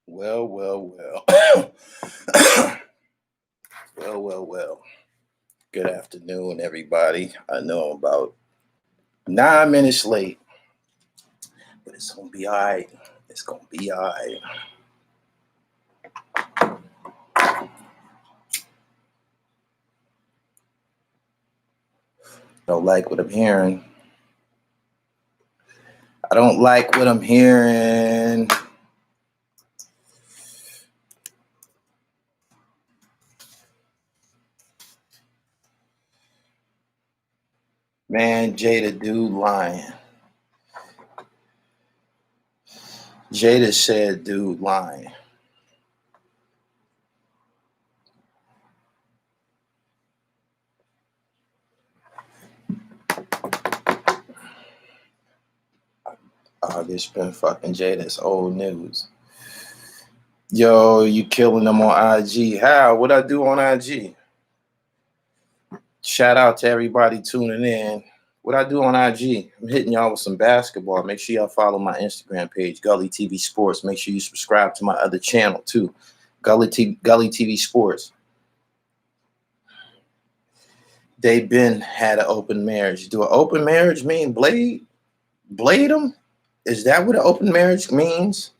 Well, well, well. well. Good afternoon, everybody. I know I'm about 9 minutes late, but it's going to be all right. It's going to be all right. Don't like what I'm hearing. I don't like what I'm hearing. Man, Jada dude lying. Jada said dude lying. August been fucking Jada's old news. Yo, you killing them on IG. How? What I do on IG? Shout out to everybody tuning in. What I do on IG, I'm hitting y'all with some basketball. Make sure y'all follow my Instagram page, Gully TV Sports. Make sure you subscribe to my other channel too, Gully TV Sports. They been had an open marriage. Do an open marriage mean blade them? Is that what an open marriage means?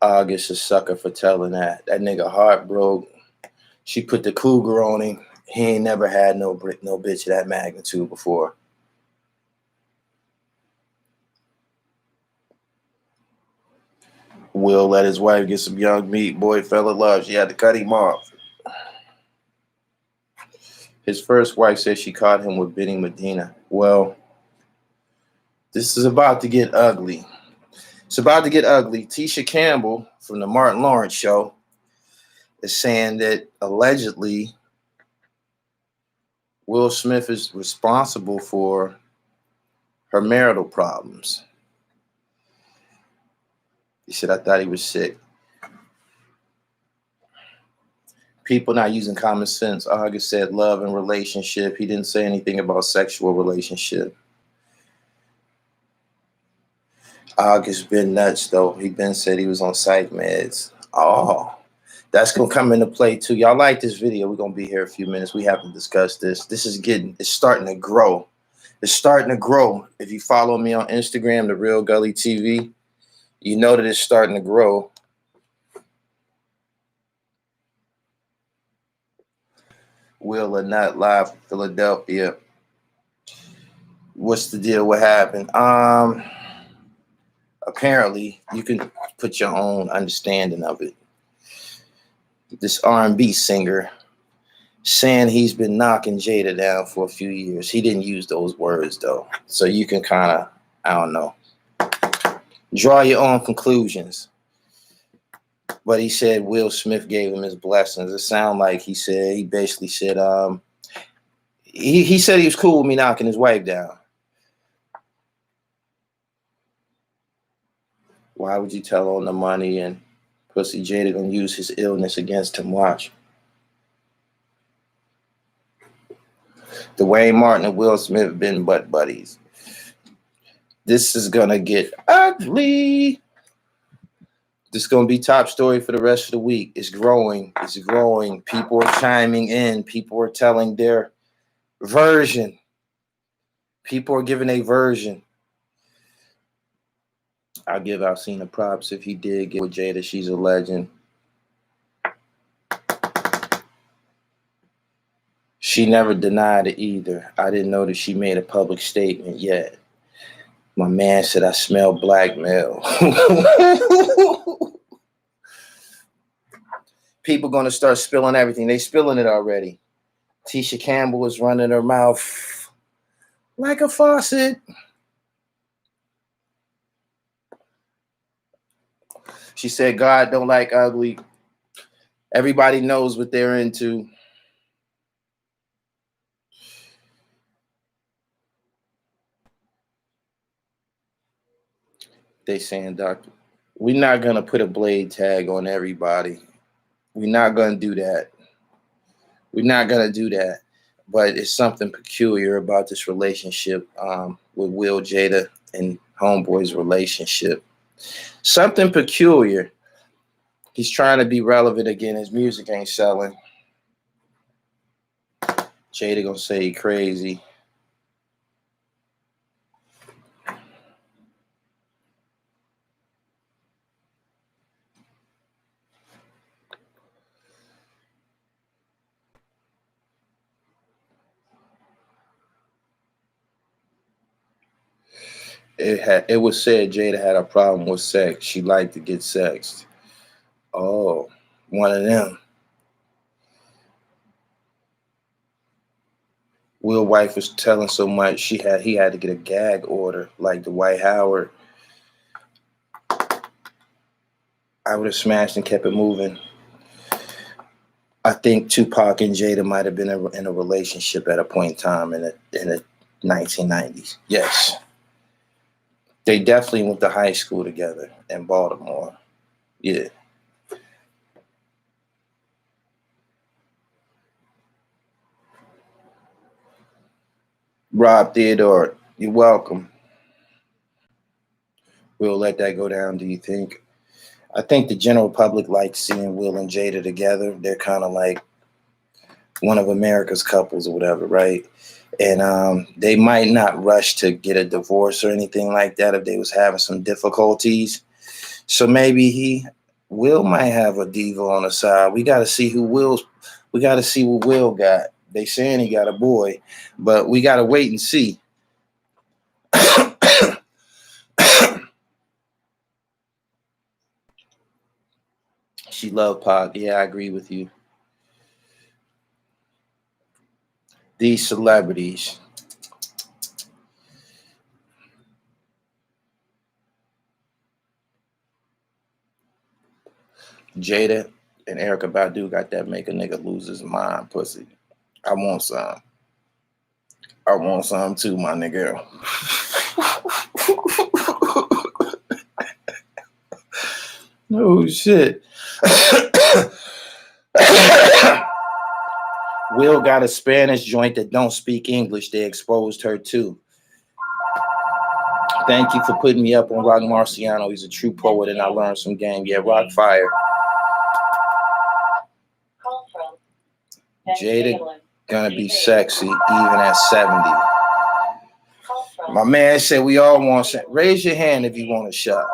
August a sucker for telling that. That nigga heart broke. She put the cougar on him. He ain't never had no bitch of that magnitude before. Will let his wife get some young meat. Boy fell in love. She had to cut him off. His first wife said she caught him with Benny Medina. Well, this is about to get ugly. It's about to get ugly. Tisha Campbell from the Martin Lawrence show is saying that allegedly Will Smith is responsible for her marital problems. He said, I thought he was sick. People not using common sense. August said love and relationship. He didn't say anything about sexual relationship. August been nuts, though. He been said he was on psych meds. Oh, that's going to come into play, too. Y'all like this video. We're going to be here a few minutes. We haven't discussed this. It's starting to grow. It's starting to grow. If you follow me on Instagram, The Real Gully TV, you know that it's starting to grow. Will or not live from Philadelphia. What's the deal? What happened? Apparently, you can put your own understanding of it. This R&B singer saying he's been knocking Jada down for a few years. He didn't use those words, though. So you can kind of, I don't know, draw your own conclusions. But he said Will Smith gave him his blessings. It sounded like he basically said, he said he was cool with me knocking his wife down. Why would you tell on the money and pussy Jada gonna use his illness against him? Watch. Dwayne Martin and Will Smith been butt buddies. This is gonna get ugly. This is gonna be top story for the rest of the week. It's growing. It's growing. People are chiming in. People are telling their version. People are giving a version. I'll give Alsina props if he did get with Jada. She's a legend. She never denied it either. I didn't know that she made a public statement yet. My man said I smell blackmail. People going to start spilling everything. They spilling it already. Tisha Campbell is running her mouth like a faucet. She said, God don't like ugly. Everybody knows what they're into. They saying, doctor, we're not going to put a blade tag on everybody. We're not going to do that. We're not going to do that. but it's something peculiar about this relationship with Will, Jada, and Homeboy's relationship. Something peculiar. He's trying to be relevant again. His music ain't selling. Jada gonna say he crazy. It was said Jada had a problem with sex. She liked to get sexed. Oh, one of them. Will wife was telling so much he had to get a gag order like Dwight Howard. I would have smashed and kept it moving. I think Tupac and Jada might have been in a relationship at a point in time in the 1990s. Yes. They definitely went to high school together in Baltimore. Yeah. Rob Theodore, you're welcome. We'll let that go down, do you think? I think the general public likes seeing Will and Jada together. They're kind of like one of America's couples or whatever, right? And they might not rush to get a divorce or anything like that if they was having some difficulties. So maybe Will might have a diva on the side. We got to see we got to see what Will got. They saying he got a boy, but we got to wait and see. She loved Pac. Yeah, I agree with you. These celebrities. Jada and Erykah Badu got that make a nigga lose his mind pussy. I want some. I want some too, my nigga. Oh shit. Will got a Spanish joint that don't speak English. They exposed her too. Thank you for putting me up on Rock Marciano. He's a true poet and I learned some game. Yeah, Rock Fire. Jada gonna be sexy even at 70. My man said we all want. Raise your hand if you want a shot.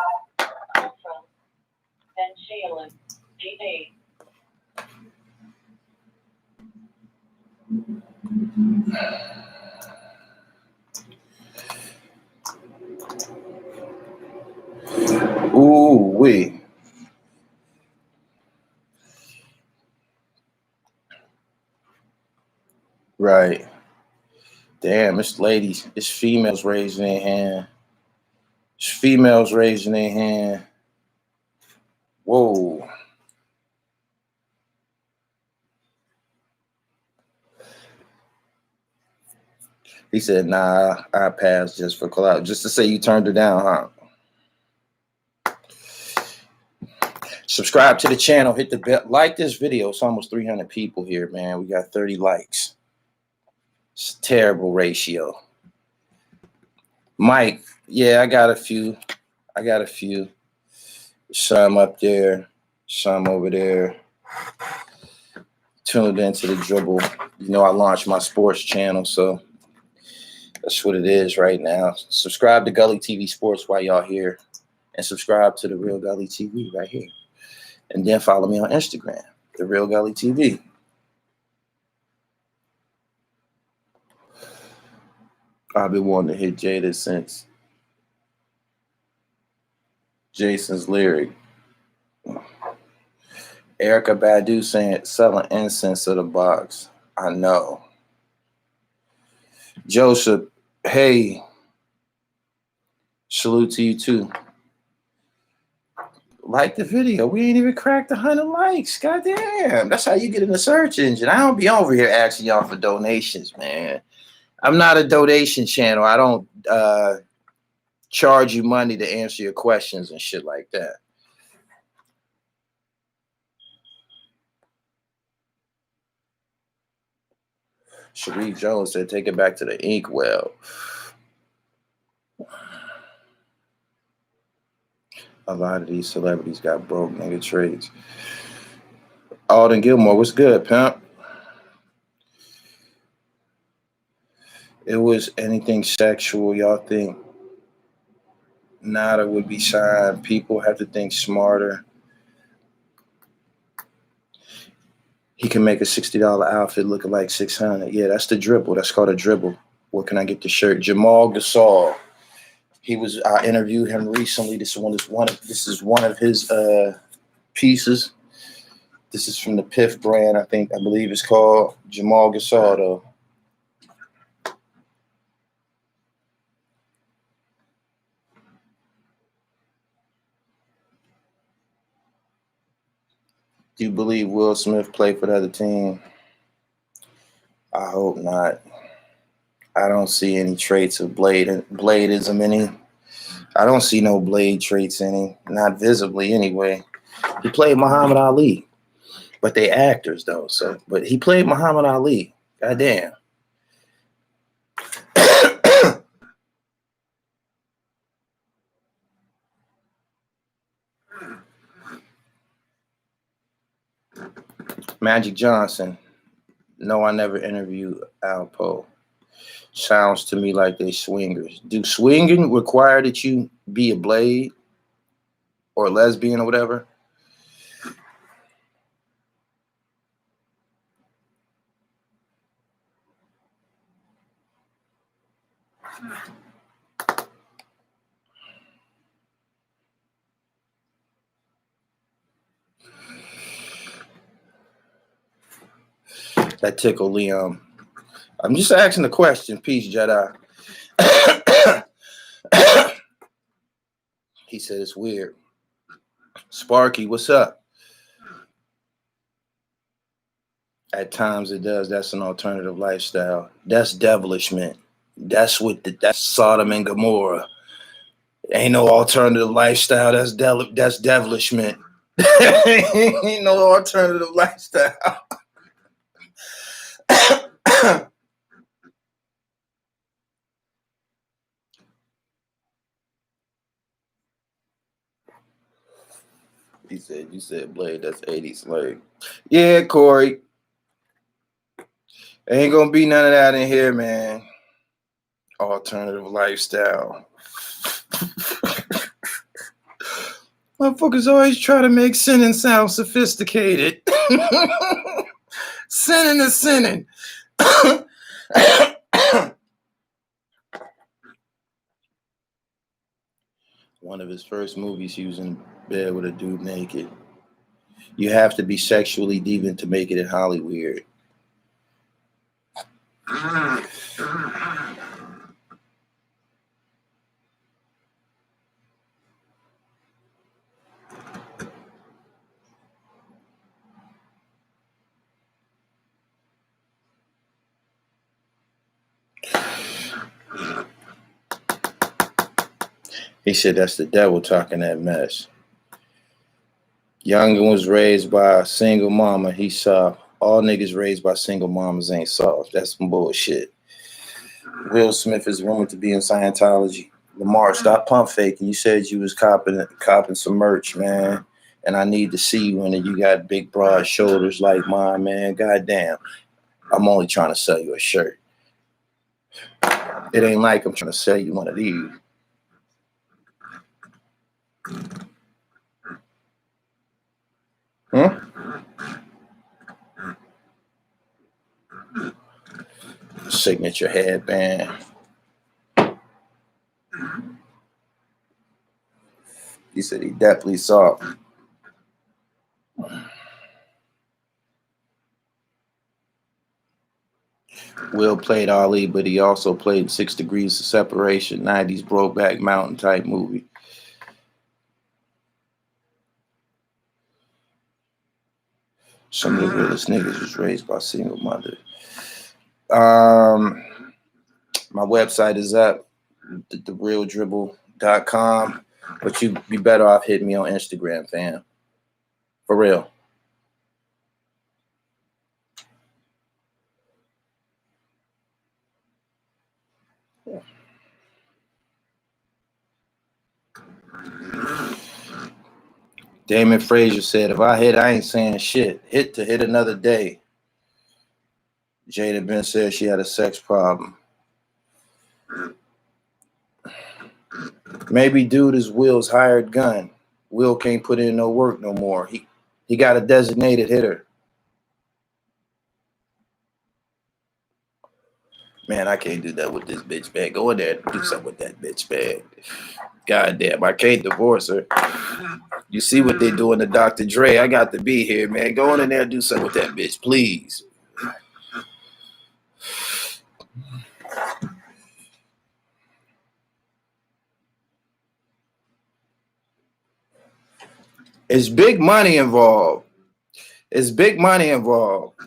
Ooh wee. Right. Damn, it's ladies. It's females raising their hand. It's females raising their hand. Whoa. He said, nah, I passed just for clout. Just to say you turned it down, huh? Subscribe to the channel. Hit the bell. Like this video. It's almost 300 people here, man. We got 30 likes. It's a terrible ratio. Mike, yeah, I got a few. Some up there, some over there. Tuned into the dribble. You know, I launched my sports channel, so that's what it is right now. Subscribe to Gully TV Sports while y'all here, and subscribe to the Real Gully TV right here. And then follow me on Instagram, the Real Gully TV. I've been wanting to hit Jada since Jason's lyric. Erykah Badu saying selling incense to the box. I know. Joseph, hey, salute to you too. Like the video. We ain't even cracked 100 likes. Goddamn. That's how you get in the search engine. I don't be over here asking y'all for donations, man. I'm not a donation channel. I don't charge you money to answer your questions and shit like that. Sharif Jones said, take it back to the inkwell. A lot of these celebrities got broke nigga traits. Alden Gilmore, what's good, pimp? It was anything sexual, y'all think nada would be signed. People have to think smarter. He can make a $60 outfit looking like $600. Yeah, that's the dribble. That's called a dribble. Where can I get the shirt? Jamal Gasol. I interviewed him recently. This is one of his pieces. This is from the Piff brand, I believe it's called. Jamal Gasol, though. Do you believe Will Smith played for the other team? I hope not. I don't see any traits of Bladeism in him. I don't see no Blade traits in him, not visibly anyway. He played Muhammad Ali, but they actors though. But he played Muhammad Ali. Goddamn. Magic Johnson. No, I never interviewed Alpo. Sounds to me like they swingers. Do swinging require that you be a Blade or a lesbian or whatever? That tickle Liam. I'm just asking the question. Peace, Jada. He said it's weird. Sparky, what's up? At times it does. That's an alternative lifestyle. That's devilishment. That's Sodom and Gomorrah. Ain't no alternative lifestyle. That's devilishment. Ain't no alternative lifestyle. You said Blade, that's 80s like. Yeah, Corey. Ain't gonna be none of that in here, man. Alternative lifestyle. Motherfuckers always try to make sinning sound sophisticated. Sinning is sinning. One of his first movies, he was in bed with a dude naked. You have to be sexually deviant to make it in Hollywood. He said that's the devil talking that mess. Youngin was raised by a single mama. He saw all niggas raised by single mamas ain't soft. That's some bullshit. Will Smith is rumored to be in Scientology. Lamar, stop pump faking. You said you was copping some merch, man. And I need to see you in it. You got big, broad shoulders like mine, man. Goddamn. I'm only trying to sell you a shirt. It ain't like I'm trying to sell you one of these. Signature headband. He said he definitely saw. Will played Ali, but he also played 6 Degrees of Separation, 90s Brokeback Mountain type movie. Some of the realest niggas was raised by single mother. My website is up, therealdribble.com, but you'd be better off hitting me on Instagram, fam. For real. Damon Frazier said, if I hit, I ain't saying shit. Hit to hit another day. Jada Ben said she had a sex problem. Maybe dude is Will's hired gun. Will can't put in no work no more. He got a designated hitter. Man, I can't do that with this bitch, man. Go in there and do something with that bitch, man. God damn, I can't divorce her. You see what they doing to Dr. Dre. I got to be here, man. Go in there and do something with that bitch, please. It's big money involved. It's big money involved.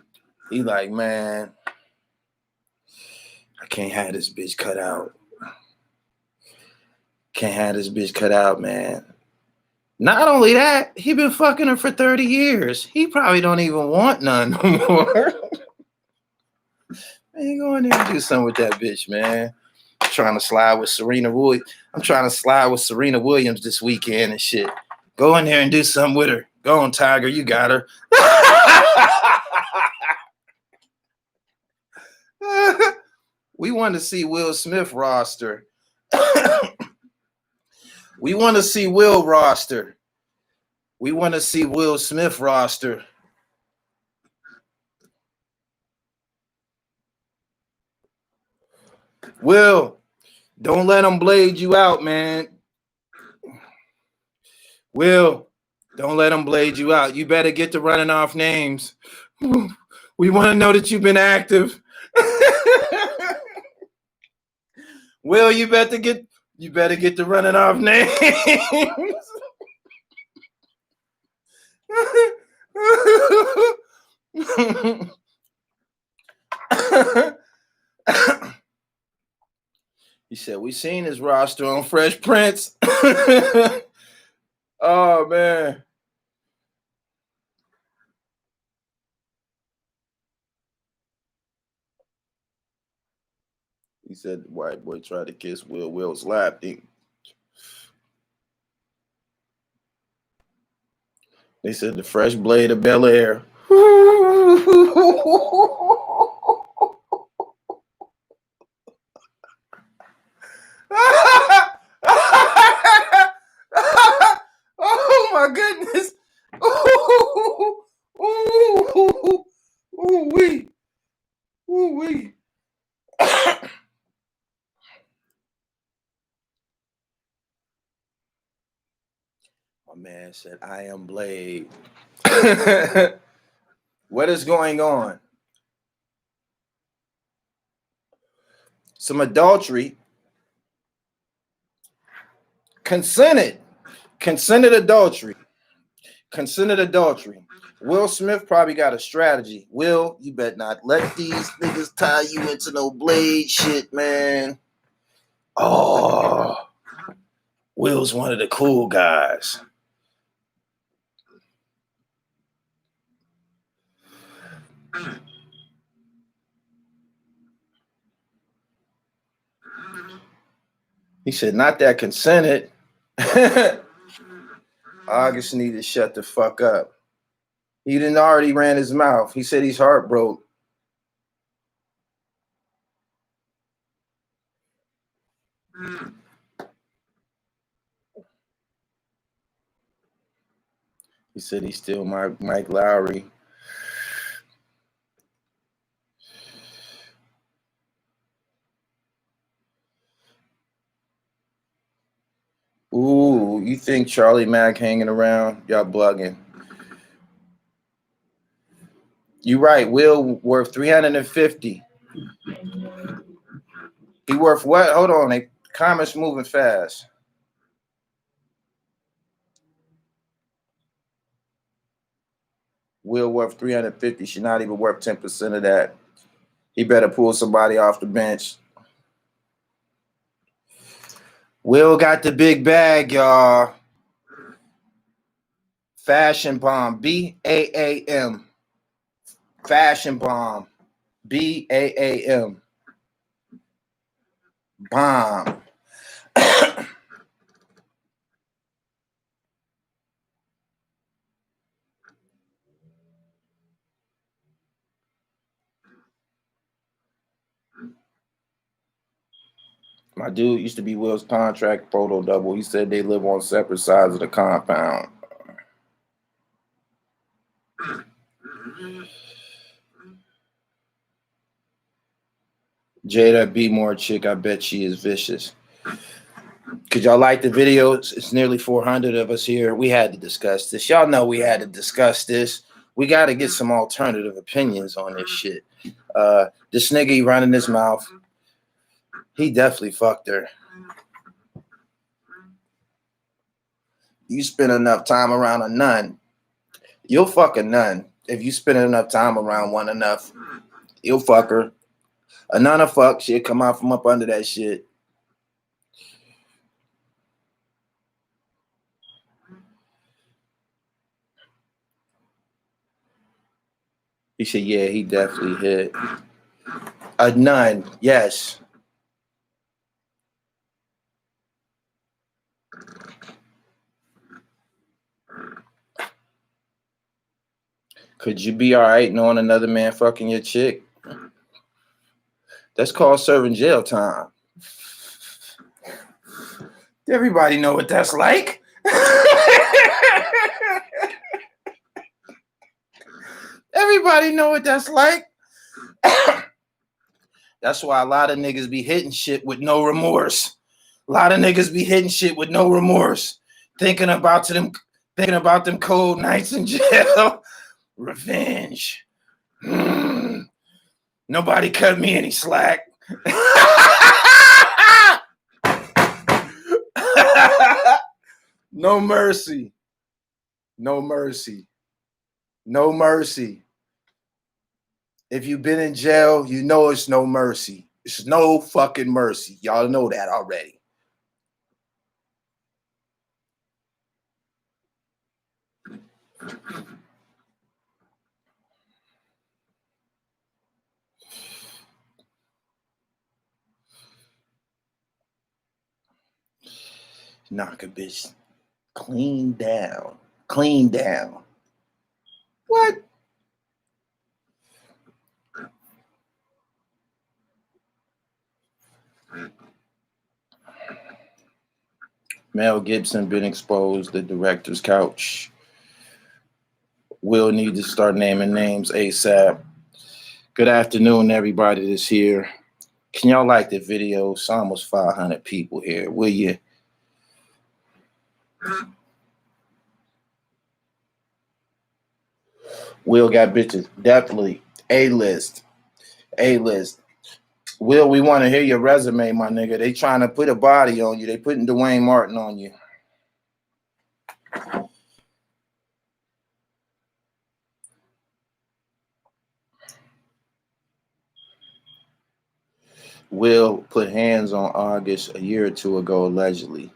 He like, man, I can't have this bitch cut out. Can't have this bitch cut out, man. Not only that, he been fucking her for 30 years. He probably don't even want none no more. Man, go in there and do something with that bitch, man. I'm trying to slide with Serena Williams. I'm trying to slide with Serena Williams this weekend and shit. Go in there and do something with her. Go on, Tiger. You got her. We want to see Will Smith roster. We want to see Will roster. We want to see Will Smith roster. Will, don't let him blade you out, man. Will, don't let him blade you out. You better get to running off names. We want to know that you've been active. Will, you better get to running off names. He said, we seen his roster on Fresh Prince. Oh, man. He said the white boy tried to kiss Will. Will slapped him. They said the fresh blade of Bel Air. Oh my goodness. Ooh wee. Ooh wee. My man said, I am Blade. What is going on? Some adultery. Consented adultery. Consented adultery. Will Smith probably got a strategy. Will, you better not let these niggas tie you into no blade shit, man. Oh, Will's one of the cool guys. He said, not that consented. August need to shut the fuck up. He didn't already ran his mouth. He said he's heartbroken. He said he's still Mike Lowry. Ooh, you think Charlie Mack hanging around? Y'all bugging. You right. Will worth 350. He worth what? Hold on. The comments moving fast. Will worth 350. She's not even worth 10% of that. He better pull somebody off the bench. Will got the big bag, y'all. Fashion Bomb. BAAM. Fashion Bomb. BAAM. Bomb. My dude used to be Will's contract photo double. He said they live on separate sides of the compound. Jada, be more chick. I bet she is vicious. Could y'all like the video? It's nearly 400 of us here. We had to discuss this. Y'all know we had to discuss this. We got to get some alternative opinions on this shit. This nigga, he running his mouth. He definitely fucked her. You spend enough time around a nun, you'll fuck a nun. If you spend enough time around one enough, you'll fuck her. A nun will fuck, she'll come out from up under that shit. He said, yeah, he definitely hit. A nun, yes. Could you be all right knowing another man fucking your chick? That's called serving jail time. Everybody know what that's like. Everybody know what that's like. That's why a lot of niggas be hitting shit with no remorse. A lot of niggas be hitting shit with no remorse. Thinking about them cold nights in jail. Revenge. Nobody cut me any slack. No mercy. No mercy. No mercy. If you've been in jail, you know it's no mercy. It's no fucking mercy. Y'all know that already. Knock a bitch clean down. Clean down. What? Mel Gibson been exposed, the director's couch. Will need to start naming names ASAP. Good afternoon, everybody that's here. Can y'all like the video? It's almost 500 people here. Will you? Will got bitches. Definitely. A-list. A-list. Will, we want to hear your resume, my nigga. They trying to put a body on you. They putting Dwayne Martin on you. Will put hands on August a year or two ago, allegedly.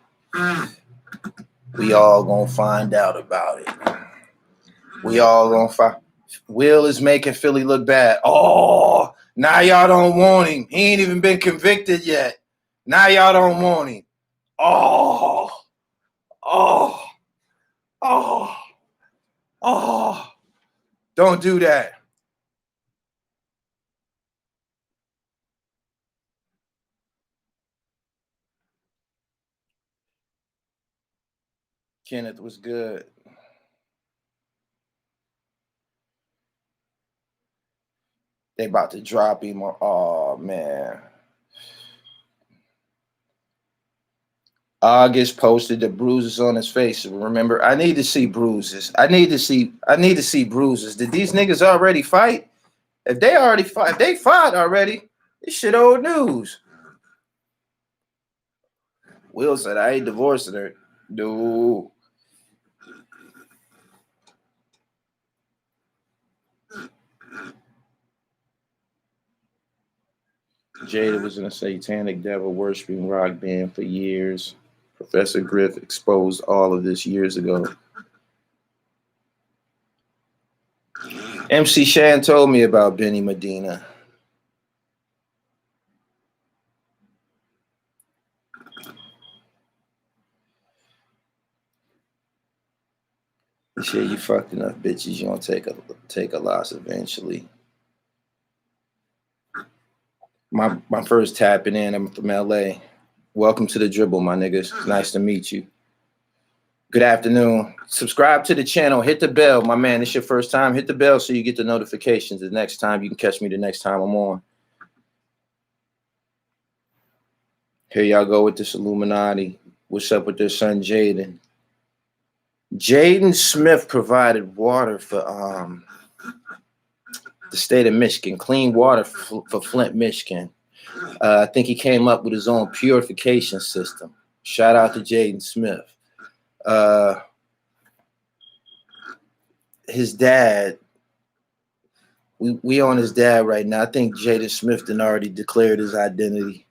We all gonna find out about it. We all gonna find. Will is making Philly look bad. Oh, now y'all don't want him. He ain't even been convicted yet. Now y'all don't want him. Oh, oh, oh, oh. Don't do that. Kenneth was good. They about to drop him. Oh, man. August posted the bruises on his face. Remember, I need to see bruises. I need to see bruises. Did these niggas already fight? If they already fought, if they fought already, this shit old news. Will said, I ain't divorcing her. Dude. Jada was in a satanic devil worshiping rock band for years. Professor Griff exposed all of this years ago. MC Shan told me about Benny Medina. Shit, you fucked enough bitches. You gonna take a loss eventually. My first tapping in. I'm from LA. Welcome to the dribble, my niggas. It's nice to meet you. Good afternoon. Subscribe to the channel. Hit the bell, my man. It's your first time. Hit the bell so you get the notifications. The next time you can catch me. The next time I'm on. Here y'all go with this Illuminati. What's up with their son Jaden? Jaden Smith provided water for the state of Michigan, clean water for Flint, Michigan. I think he came up with his own purification system. Shout out to Jaden Smith. His dad, we on his dad right now. I think Jaden Smith done already declared his identity.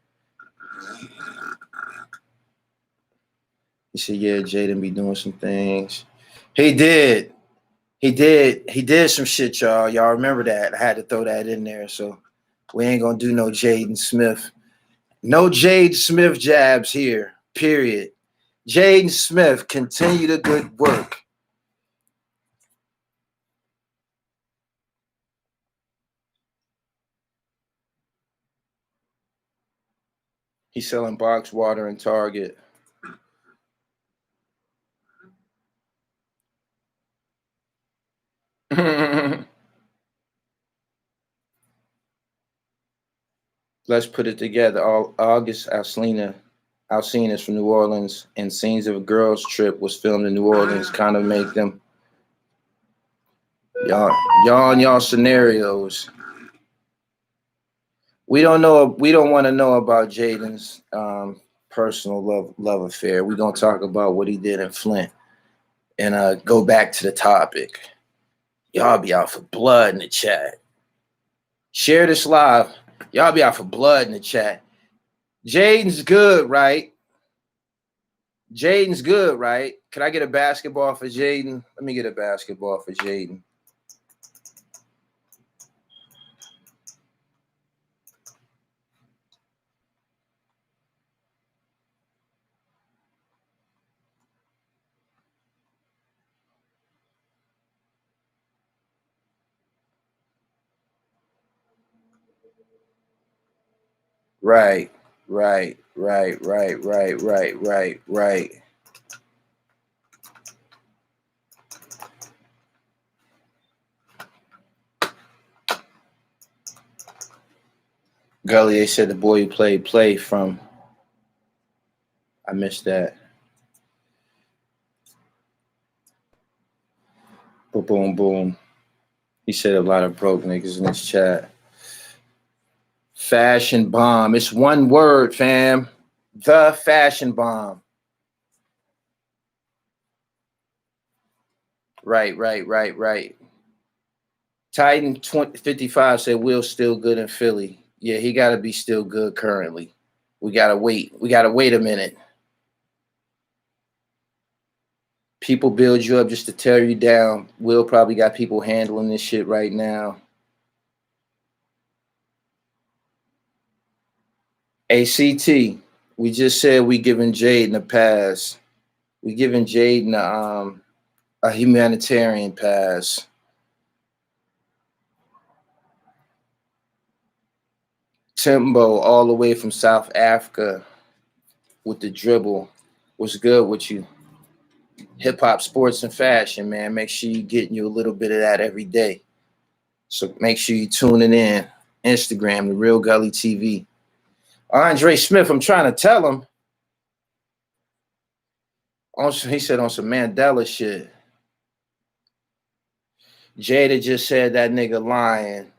He said, yeah, Jaden be doing some things. He did some shit, y'all. Y'all remember that. I had to throw that in there. So we ain't gonna do no Jaden Smith. No Jaden Smith jabs here, period. Jaden Smith, continue the good work. He's selling box water in Target. Let's put it together. August Alsina is from New Orleans, and scenes of a girl's trip was filmed in New Orleans. Kind of make them y'all and y'all scenarios. We don't want to know about Jaden's personal love affair. We don't talk about what he did in Flint, and go back to the topic. Y'all be out for blood in the chat. Share this live. Y'all be out for blood in the chat. Jaden's good, right? Jaden's good, right? Can I get a basketball for Jaden? Let me get a basketball for Jaden. Right. Gullier said the boy who played play from. I missed that. Boom, boom. He said a lot of broke niggas in this chat. Fashion bomb. It's one word, fam. The fashion bomb. Right. Titan 55 said Will's still good in Philly. Yeah, he got to be still good currently. We got to wait. We got to wait a minute. People build you up just to tear you down. Will probably got people handling this shit right now. ACT, we just said we giving Jaden a pass. We giving Jaden a humanitarian pass. Timbo all the way from South Africa with the dribble. What's good with you? Hip hop, sports, and fashion, man. Make sure you're getting you a little bit of that every day. So make sure you're tuning in. Instagram, The Real Gully TV. Andre Smith, I'm trying to tell him. He said on some Mandela shit. Jada just said that nigga lying.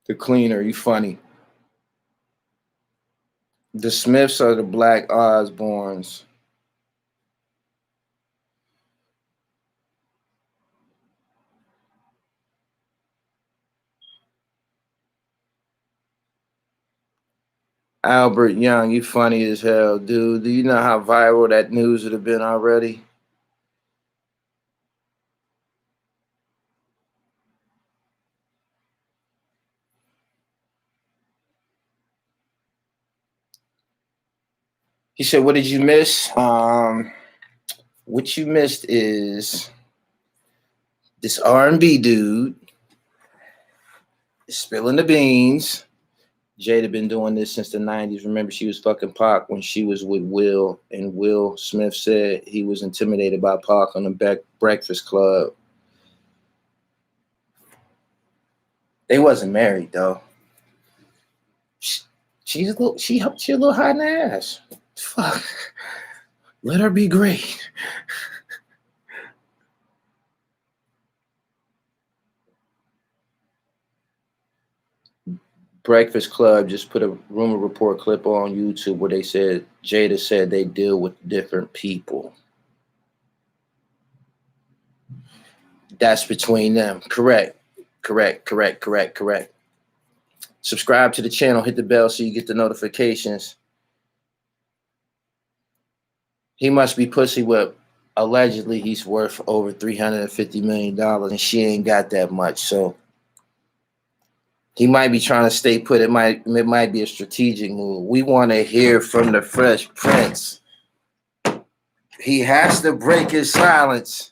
The cleaner, you funny. The Smiths are the Black Osbournes. Albert Young, you funny as hell, dude. Do you know how viral that news would have been already? He said, what did you miss? What you missed is this R&B dude is spilling the beans. Jada been doing this since the 90s. Remember, she was fucking Pac when she was with Will, and Will Smith said he was intimidated by Pac on the Breakfast Club. They wasn't married though. She's a little hot in the ass. Fuck. Let her be great. Breakfast Club just put a rumor report clip on YouTube where they said Jada said they deal with different people. That's between them. Correct. Subscribe to the channel, hit the bell so you get the notifications. He must be pussy whipped. Allegedly, he's worth over $350 million, and she ain't got that much. So he might be trying to stay put. It might be a strategic move. We want to hear from the Fresh Prince. He has to break his silence.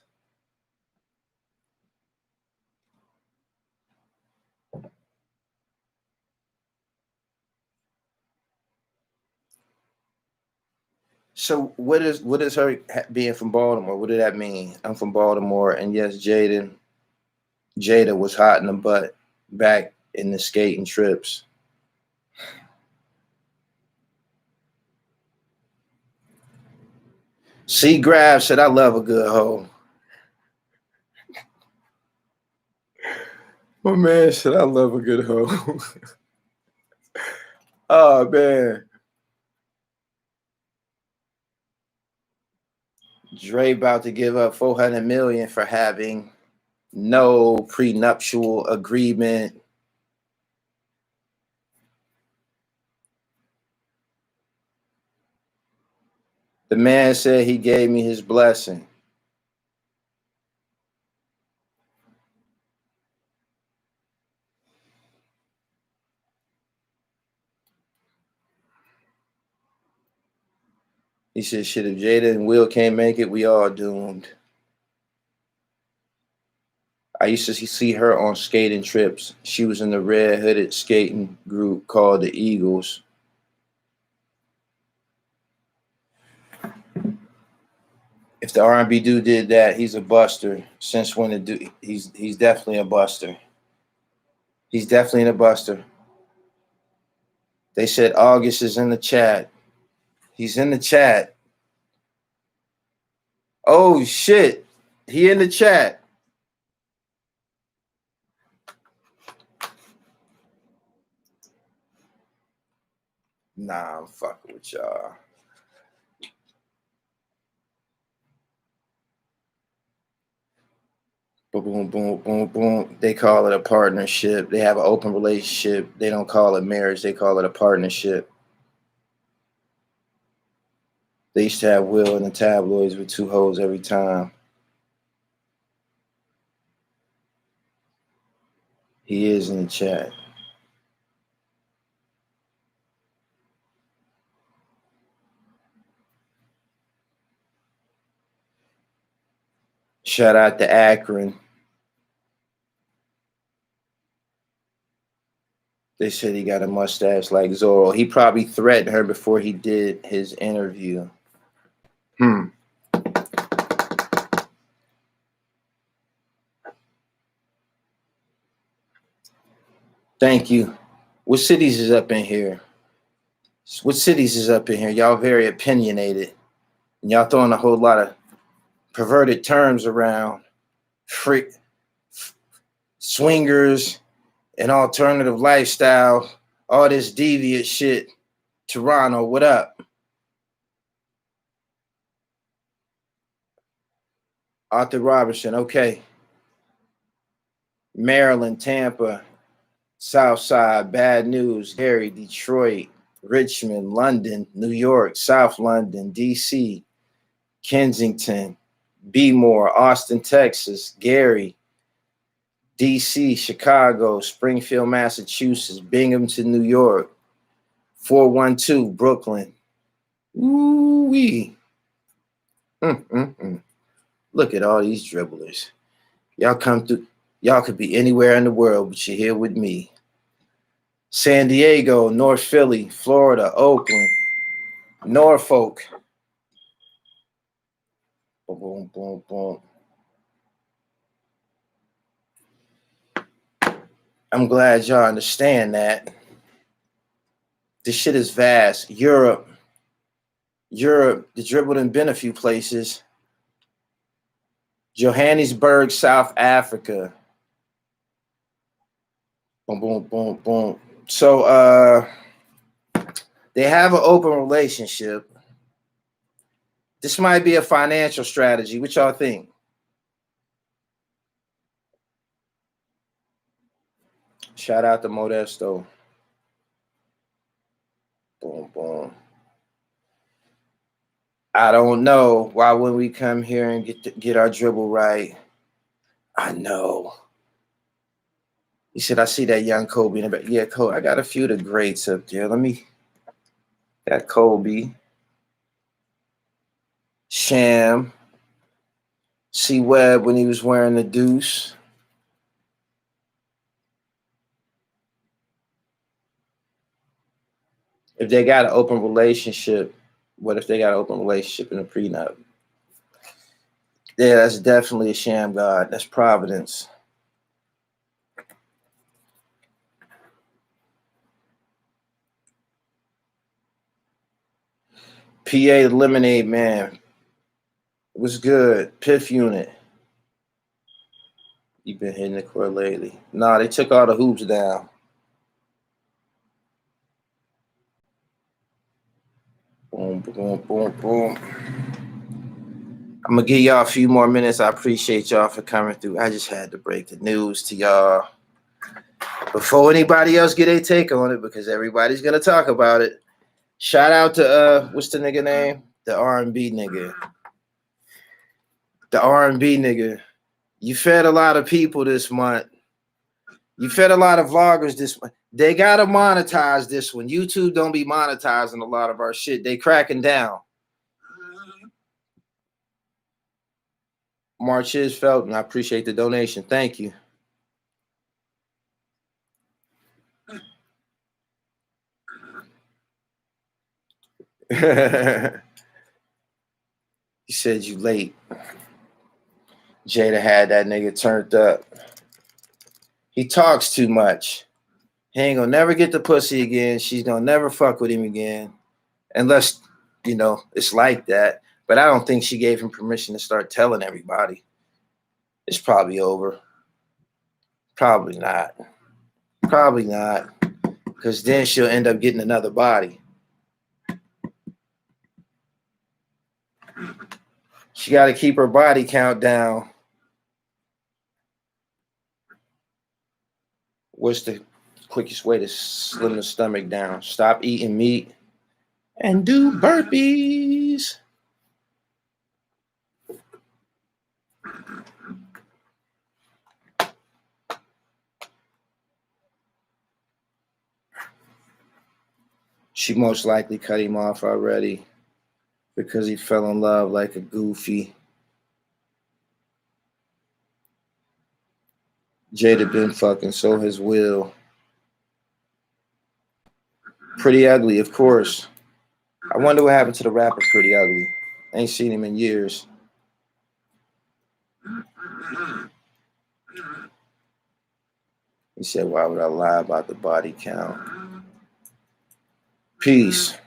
So what is her being from Baltimore? What did that mean? I'm from Baltimore, and yes, Jada was hot in the butt back in the skating trips. C. Grab said, I love a good hoe. My man said, I love a good hoe. Oh, man. Dre about to give up $400 million for having no prenuptial agreement. The man said he gave me his blessing. He said, shit, if Jada and Will can't make it, we all doomed. I used to see her on skating trips. She was in the red hooded skating group called the Eagles. If the R&B dude did that, he's a buster. Since when the dude, he's definitely a buster. He's definitely a buster. They said August is in the chat. He's in the chat. Oh shit. He in the chat. Nah, I'm fucking with y'all. Boom, boom, boom, boom. They call it a partnership. They have an open relationship. They don't call it marriage. They call it a partnership. They used to have Will in the tabloids with two hoes every time. He is in the chat. Shout out to Akron. They said he got a mustache like Zorro. He probably threatened her before he did his interview. Thank you. What cities is up in here? What cities is up in here? Y'all very opinionated. And y'all throwing a whole lot of perverted terms around. Freak, swingers, and alternative lifestyle. All this deviant shit. Toronto, what up? Arthur Robertson, okay. Maryland, Tampa, Southside, Bad News, Gary, Detroit, Richmond, London, New York, South London, DC, Kensington, Bmore, Austin, Texas, Gary, DC, Chicago, Springfield, Massachusetts, Binghamton, New York, 412, Brooklyn, Ooh-wee. Look at all these dribblers. Y'all come through. Y'all could be anywhere in the world, but you're here with me. San Diego, North Philly, Florida, Oakland, Norfolk. Boom, boom, boom, boom. I'm glad y'all understand that. This shit is vast. Europe, the dribble done been a few places. Johannesburg, South Africa. Boom, boom, boom, boom. So they have an open relationship. This might be a financial strategy. What y'all think? Shout out to Modesto. Boom, boom. I don't know. Why wouldn't we come here and get our dribble right? I know. He said, I see that young Kobe in the back. Yeah, Kobe. I got a few of the greats up there. Got Kobe, Sham, C. Webb when he was wearing the deuce. If they got an open relationship, what if they got an open relationship in a prenup? Yeah, that's definitely a sham god. That's Providence. PA Lemonade Man. It was good. Piff unit. You been hitting the court lately. Nah, they took all the hoops down. Boom, boom, boom, boom. I'm gonna give y'all a few more minutes. I appreciate y'all for coming through. I just had to break the news to y'all before anybody else get a take on it, because everybody's gonna talk about it. Shout out to what's the nigga name? The R&B nigga. The R&B nigga. You fed a lot of people this month. You fed a lot of vloggers this month. They gotta monetize this one. YouTube don't be monetizing a lot of our shit. They cracking down. Marches Felton, I appreciate the donation. Thank you. He said you late. Jada had that nigga turned up. He talks too much. He ain't gonna never get the pussy again. She's gonna never fuck with him again. Unless, it's like that. But I don't think she gave him permission to start telling everybody. It's probably over. Probably not. Probably not. Because then she'll end up getting another body. She got to keep her body count down. What's the quickest way to slim the stomach down? Stop eating meat and do burpees. She most likely cut him off already because he fell in love like a goofy. Jada been fucking, so has Will. Pretty Ugly, of course. I wonder what happened to the rapper Pretty Ugly. Ain't seen him in years. He said, why would I lie about the body count? Peace.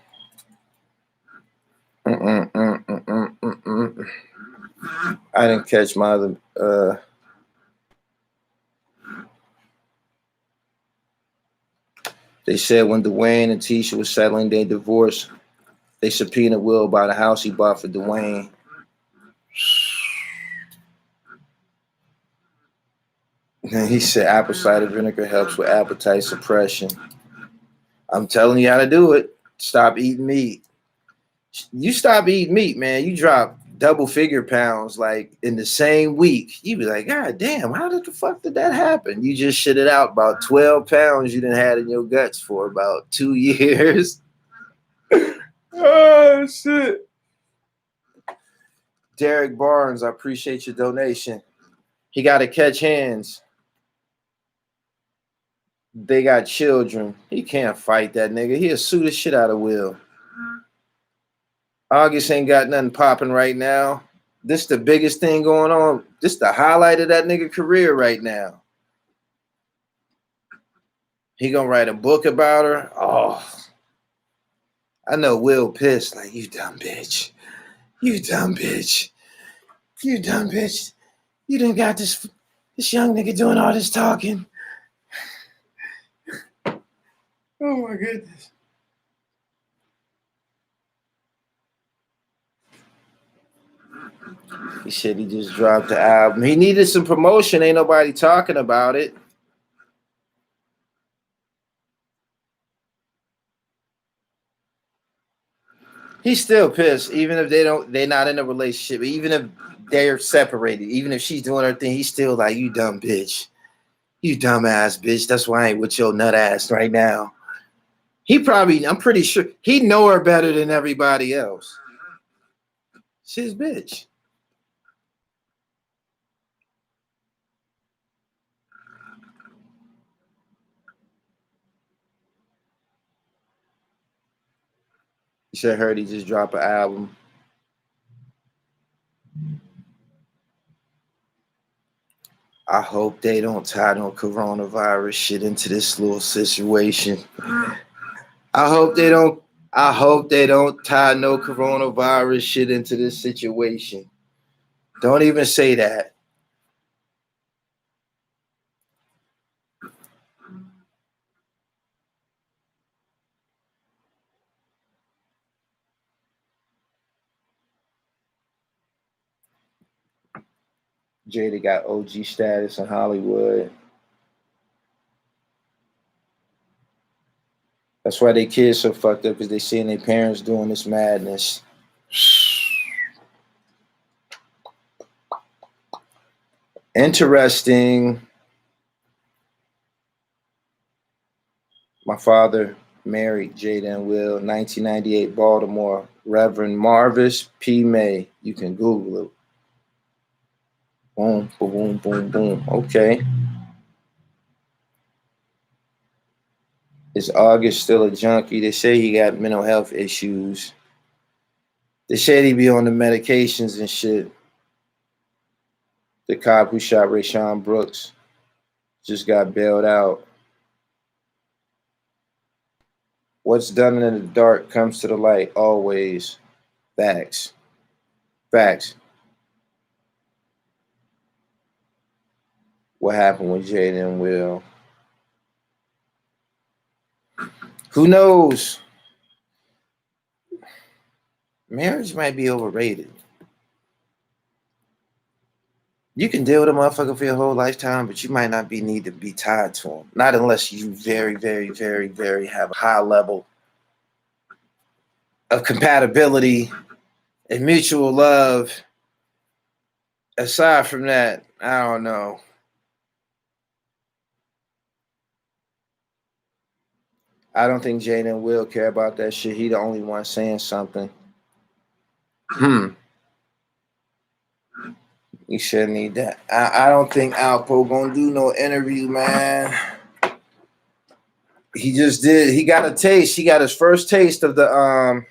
I didn't catch my other... They said when Dwayne and Tisha was settling their divorce, they subpoenaed Will about a house he bought for Dwayne. And he said apple cider vinegar helps with appetite suppression. I'm telling you how to do it. Stop eating meat. You stop eating meat, man. You drop double figure pounds like in the same week. You be like, God damn, how the fuck did that happen? You just shit it out about 12 pounds you done had in your guts for about 2 years. Oh, shit. Derek Barnes, I appreciate your donation. He got to catch hands. They got children. He can't fight that nigga. He'll sue the shit out of Will. August ain't got nothing popping right now. This the biggest thing going on. This the highlight of that nigga career right now. He gonna write a book about her. Oh, I know Will pissed. Like, you dumb bitch. You dumb bitch. You dumb bitch. You done got this young nigga doing all this talking. Oh my goodness. He said he just dropped the album. He needed some promotion. Ain't nobody talking about it. He's still pissed, even if they're not in a relationship, even if they're separated, even if she's doing her thing, he's still like, you dumb bitch. You dumbass bitch. That's why I ain't with your nut ass right now. I'm pretty sure he know her better than everybody else. She's his bitch. You should have heard he just dropped an album. I hope they don't tie no coronavirus shit into this little situation. I hope they don't tie no coronavirus shit into this situation. Don't even say that. Jada got OG status in Hollywood. That's why they kids so fucked up, because they seeing their parents doing this madness. Interesting. My father married Jada and Will, 1998, Baltimore. Reverend Marvis P. May. You can Google it. Boom, boom, boom, boom. Okay. Is August still a junkie? They say he got mental health issues. They said he be on the medications and shit. The cop who shot Rayshawn Brooks just got bailed out. What's done in the dark comes to the light always. Facts. Facts. What happened with Jada and Will? Who knows? Marriage might be overrated. You can deal with a motherfucker for your whole lifetime, but you might not need to be tied to him. Not unless you very, very, very, very have a high level of compatibility and mutual love. Aside from that, I don't know. I don't think Jaden will care about that shit. He the only one saying something. You shouldn't need that. I don't think Alpo gonna do no interview, man. He just did. He got a taste. He got his first taste of the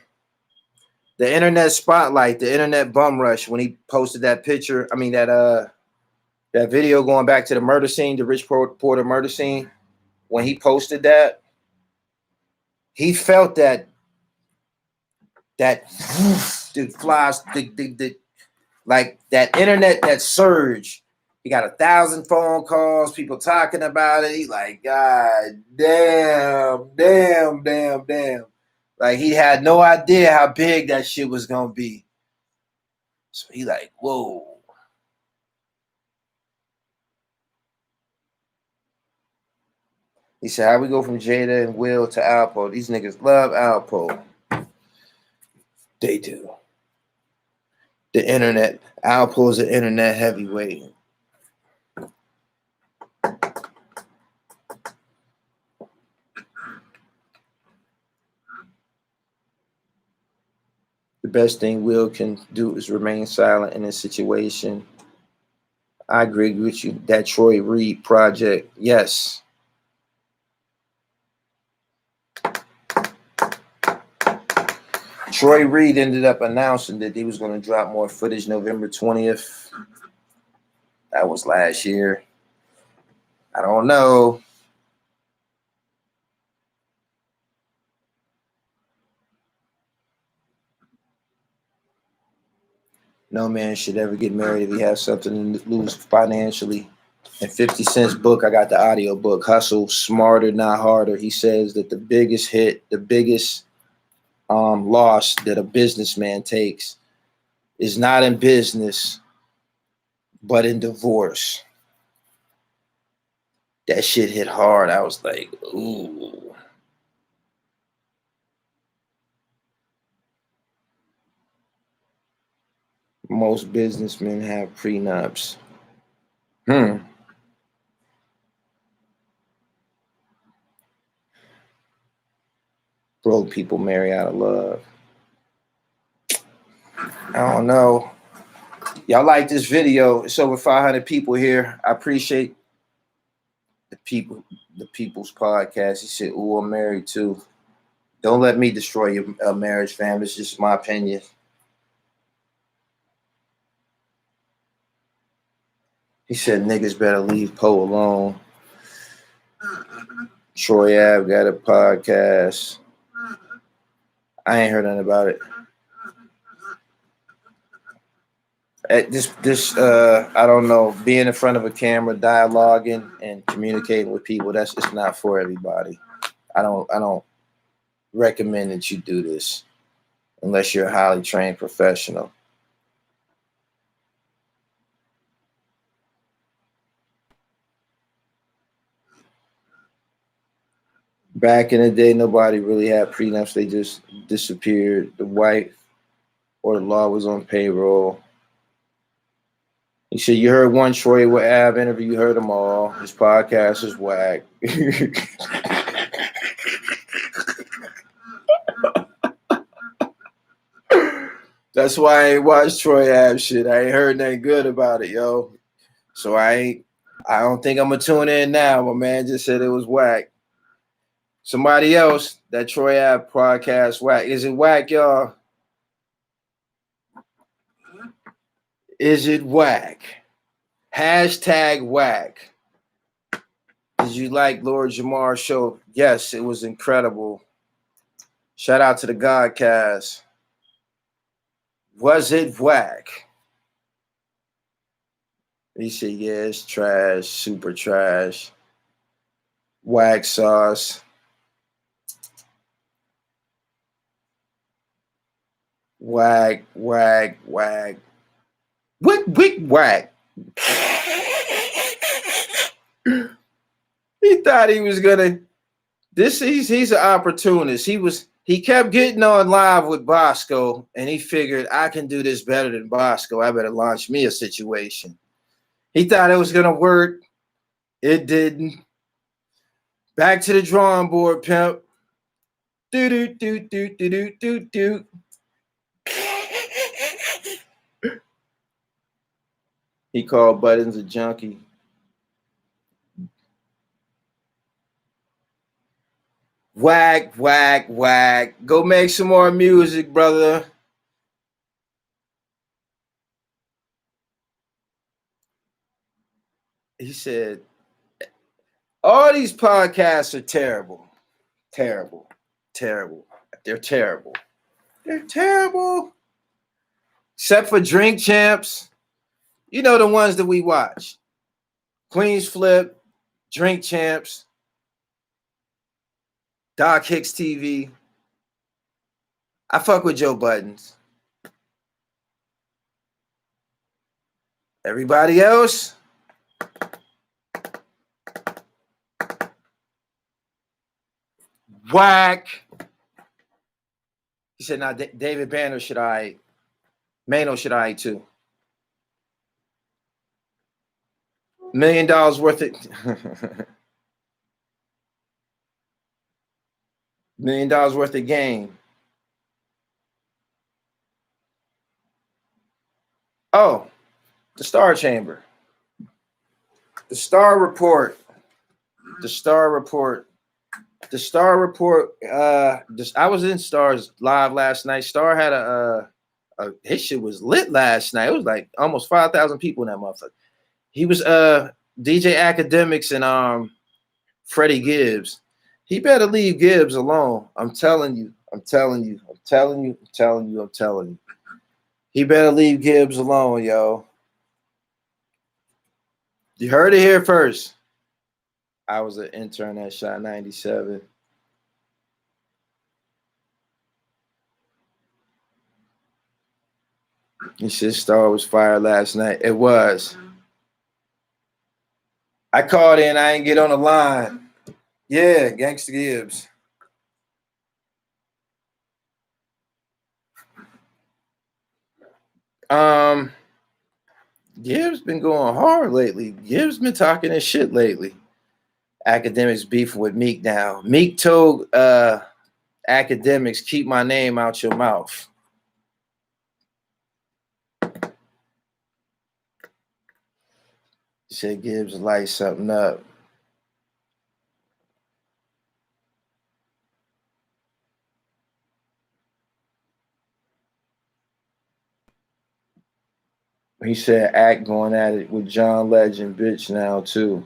internet spotlight, the internet bum rush when he posted that picture. I mean that video going back to the murder scene, the Rich Porter murder scene. When he posted that, he felt that dude flies the like that internet, that surge. He got 1,000 phone calls, people talking about it. He like, God damn. Like, he had no idea how big that shit was gonna be. So he like, whoa. He said, how we go from Jada and Will to Alpo? These niggas love Alpo. They do. The internet. Alpo is an internet heavyweight. best thing Will can do is remain silent in this situation. I agree with you. That Troy Reed project, yes. Troy Reed ended up announcing that he was going to drop more footage November 20th. That was last year. I don't know. No man should ever get married if he has something to lose financially. In 50 Cent's book, I got the audio book, Hustle, Smarter, Not Harder. He says that the biggest hit, the biggest loss that a businessman takes is not in business, but in divorce. That shit hit hard. I was like, ooh. Most businessmen have prenups. Broke people marry out of love. I don't know. Y'all like this video? It's over 500 people here. I appreciate the people's podcast. He said, ooh, I'm married too. Don't let me destroy your marriage, fam. It's just my opinion. He said niggas better leave Poe alone. Troy Ave got a podcast. I ain't heard nothing about it. This I don't know, being in front of a camera, dialoguing and communicating with people, it's not for everybody. I don't recommend that you do this unless you're a highly trained professional. Back in the day, nobody really had prenups. They just disappeared. The wife or the law was on payroll. He said, you heard one Troy with Ab interview, you heard them all. His podcast is whack. That's why I ain't watched Troy Ab shit. I ain't heard nothing good about it, yo. So I don't think I'm gonna tune in now. My man just said it was whack. Somebody else, that Troy Ab podcast whack. Is it whack, y'all? Is it whack? Hashtag whack. Did you like Lord Jamar's show? Yes, it was incredible. Shout out to the Godcast. Was it whack? He said, yeah, it's trash, super trash. Whack sauce. Whack, whack, whack. Wick, whack. He thought he was gonna. He's an opportunist. He kept getting on live with Bosco, and he figured I can do this better than Bosco. I better launch me a situation. He thought it was gonna work. It didn't. Back to the drawing board, pimp. Do do do do do do do do. He called Buttons a junkie. Whack, whack, whack. Go make some more music, brother. He said, all these podcasts are terrible. Terrible. Terrible. They're terrible. They're terrible. Except for Drink Champs. You know the ones that we watch. Queens Flip, Drink Champs, Doc Hicks TV. I fuck with Joe Buttons. Everybody else? Whack. He said, now David Banner should I, Mano should I too. $1 million worth of $1 million worth of game. Oh, the Star Chamber. The Star Report. The Star Report. The Star Report. I was in Star's live last night. Star had his shit was lit last night. It was like almost 5,000 people in that motherfucker. He was DJ Akademiks and Freddie Gibbs. He better leave Gibbs alone. I'm telling you. I'm telling you. I'm telling you. I'm telling you. I'm telling you. He better leave Gibbs alone, yo. You heard it here first. I was an intern at Shot 97. He said Star was fired last night. It was. I called in. I ain't get on the line. Yeah, Gangsta Gibbs. Gibbs been going hard lately. Gibbs been talking his shit lately. Akademiks beefing with Meek now. Meek told Akademiks, keep my name out your mouth. He said Gibbs light something up. He said Act going at it with John Legend, bitch, now too.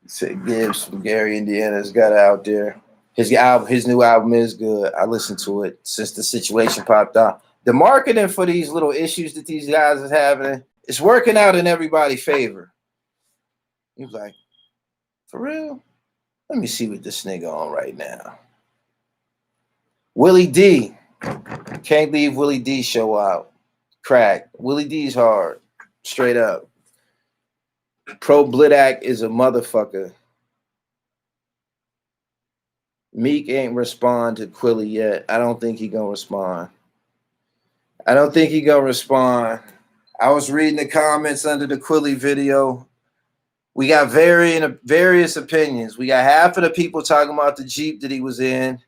Said Gibbs from Gary, Indiana's got it out there. His new album is good. I listened to it since the situation popped out. The marketing for these little issues that these guys is having, it's working out in everybody's favor. He was like, for real? Let me see what this nigga on right now. Willie D. Can't leave Willie D show out. Crack. Willie D's hard. Straight up. Pro Blidak is a motherfucker. Meek ain't respond to Quilly yet. I don't think he gonna respond. I don't think he gonna respond. I was reading the comments under the Quilly video. We got various opinions. We got half of the people talking about the Jeep that he was in.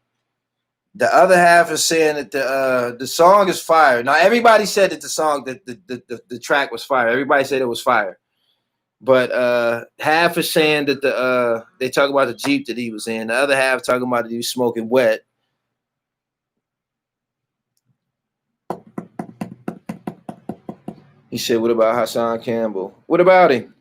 The other half is saying that the song is fire. Now everybody said that the song that the track was fire. Everybody said it was fire. But half is saying that they talk about the Jeep that he was in. The other half talking about that he was smoking wet. He said, what about Hassan Campbell? What about him?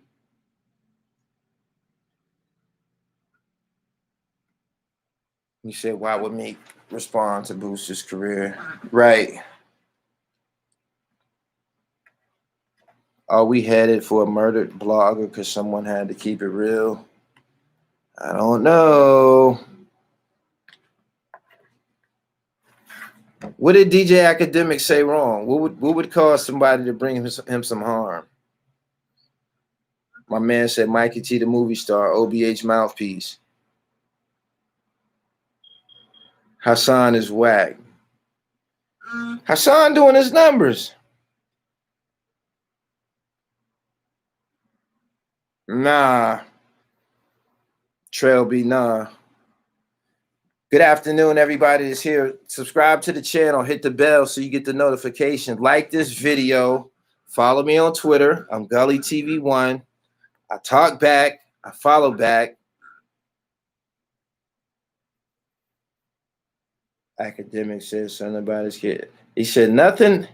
He said, why would Meek respond to boost his career? Right. Are we headed for a murdered blogger because someone had to keep it real? I don't know. What did DJ Akademiks say wrong? What would cause somebody to bring him some harm? My man said Mikey T, the movie star, OBH mouthpiece. Hassan is whack. Hassan doing his numbers. Nah. Trail B, nah. Good afternoon, everybody that's here. Subscribe to the channel. Hit the bell so you get the notification. Like this video. Follow me on Twitter. I'm Gully TV1. I talk back. I follow back. Akademiks says something about his kid. He said nothing.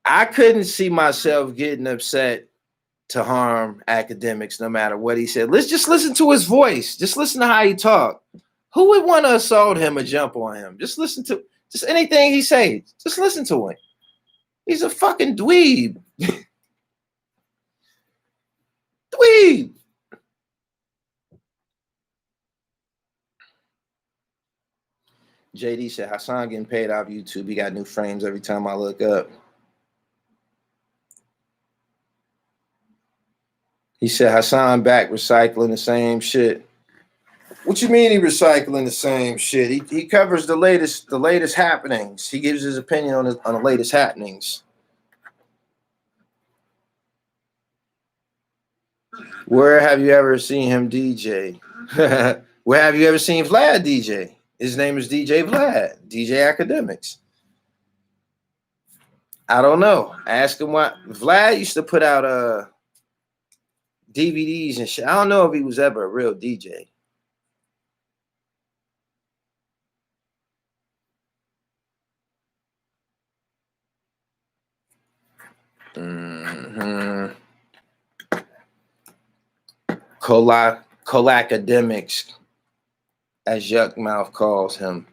I couldn't see myself getting upset to harm Akademiks no matter what he said. Let's just listen to his voice. Just listen to how he talk. Who would want to assault him or jump on him? Just listen to just anything he says. Just listen to him. He's a fucking dweeb. Dweeb. JD said, Hassan getting paid off YouTube. He got new frames every time I look up. He said, Hassan back recycling the same shit. What you mean he recycling the same shit? He covers the latest happenings. He gives his opinion on the latest happenings. Where have you ever seen him DJ? Where have you ever seen Vlad DJ? His name is DJ Vlad, DJ Akademiks. I don't know. Ask him why. Vlad used to put out DVDs and shit. I don't know if he was ever a real DJ. Akademiks, as Yuck Mouth calls him.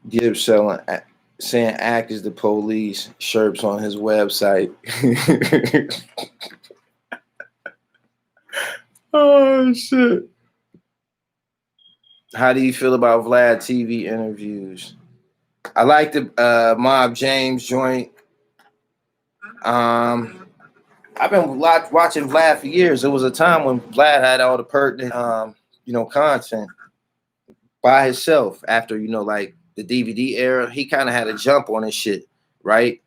Gibbs saying Act is the police, Sherps on his website. Oh, shit. How do you feel about Vlad TV interviews? I like the Mob James joint. I've been watching Vlad for years. There was a time when Vlad had all the pertinent, content by himself. After, like the DVD era, he kind of had a jump on his shit, right?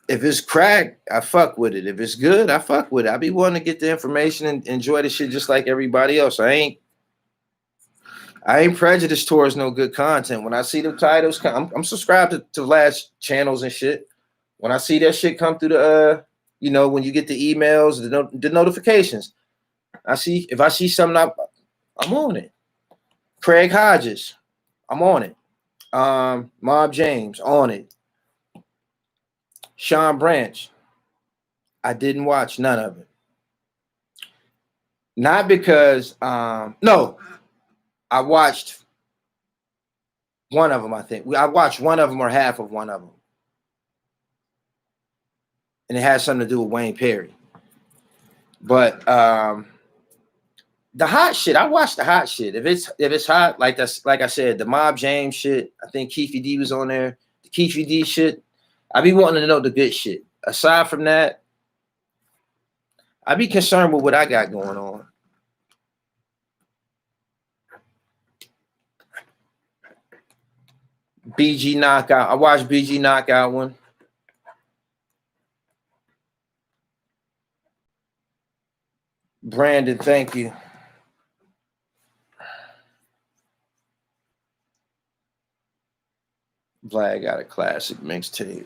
If it's crack, I fuck with it. If it's good, I fuck with it. I be wanting to get the information and enjoy the shit just like everybody else. I ain't prejudiced towards no good content. When I see the titles, I'm subscribed to Vlad's channels and shit. When I see that shit come through the, when you get the emails, the notifications, if I see something, I'm on it. Craig Hodges, I'm on it. Mob James, on it. Sean Branch, I didn't watch none of it. Not because, no, I watched one of them, I think. I watched one of them or half of one of them. And it has something to do with Wayne Perry. But the hot shit, I watched the hot shit. If it's hot, like I said, the Mob James shit, I think Keefy D was on there. The Keefy D shit, I be wanting to know the good shit. Aside from that, I be concerned with what I got going on. BG Knockout. I watched BG Knockout one. Brandon, thank you. Vlad got a classic mixtape.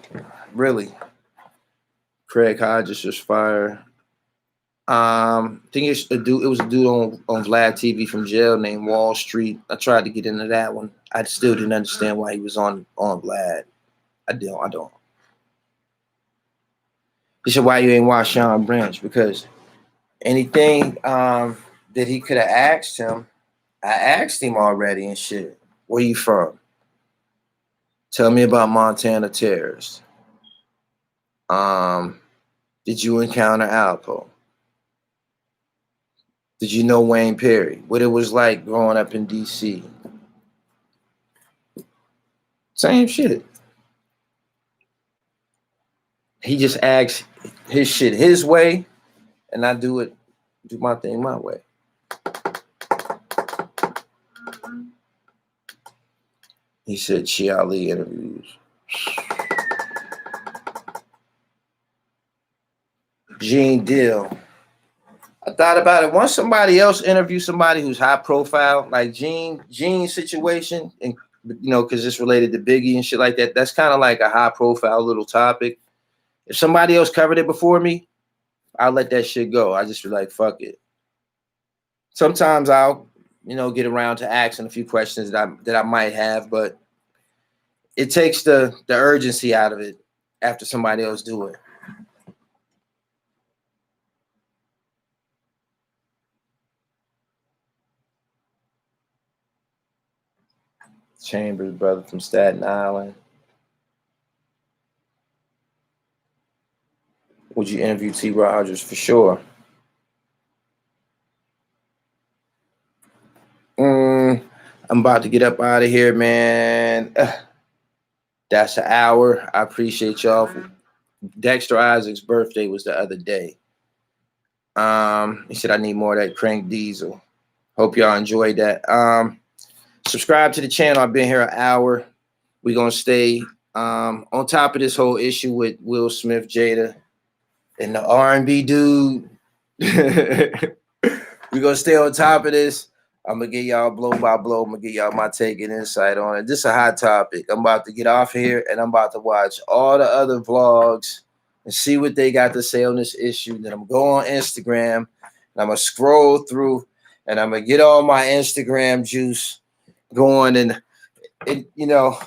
Really? Craig Hodges was fire. I think it was a dude on Vlad TV from jail named Wall Street. I tried to get into that one. I still didn't understand why he was on Vlad. I don't. He said, why you ain't watch Sean Branch? Because anything that he could have asked him, I asked him already and shit. Where you from? Tell me about Montana terrorists. Did you encounter Alpo? Did you know Wayne Perry? What it was like growing up in DC? Same shit. He just asks his shit his way, and I do my thing my way. He said Chiali interviews. Gene Deal. I thought about it. Once somebody else interviews somebody who's high profile, like Gene's situation, and because it's related to Biggie and shit like that, that's kind of like a high profile little topic. If somebody else covered it before me, I'll let that shit go. I just be like, fuck it. Sometimes I'll, get around to asking a few questions that I might have, but it takes the urgency out of it after somebody else do it. Chambers, brother from Staten Island. Would you interview T. Rogers? For sure. I'm about to get up out of here, man. That's an hour. I appreciate y'all. Dexter Isaac's birthday was the other day. He said I need more of that crank diesel. Hope y'all enjoyed that. Subscribe to the channel. I've been here an hour. We're gonna stay on top of this whole issue with Will Smith, Jada, and the R&B dude. We're gonna stay on top of this. I'm gonna get y'all blow by blow. I'm gonna get y'all my take and insight on it. This is a hot topic. I'm about to get off here and I'm about to watch all the other vlogs and see what they got to say on this issue. Then I'm gonna go on Instagram and I'm gonna scroll through and I'm gonna get all my Instagram juice going and you know,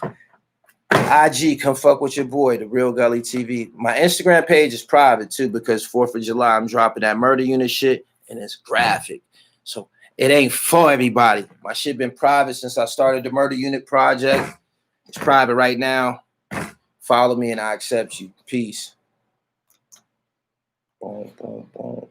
IG, come fuck with your boy, the Real Gully TV. My Instagram page is private too because 4th of July I'm dropping that murder unit shit and it's graphic. So it ain't for everybody. My shit been private since I started the murder unit project. It's private right now. Follow me and I accept you. Peace. Boom, boom, boom.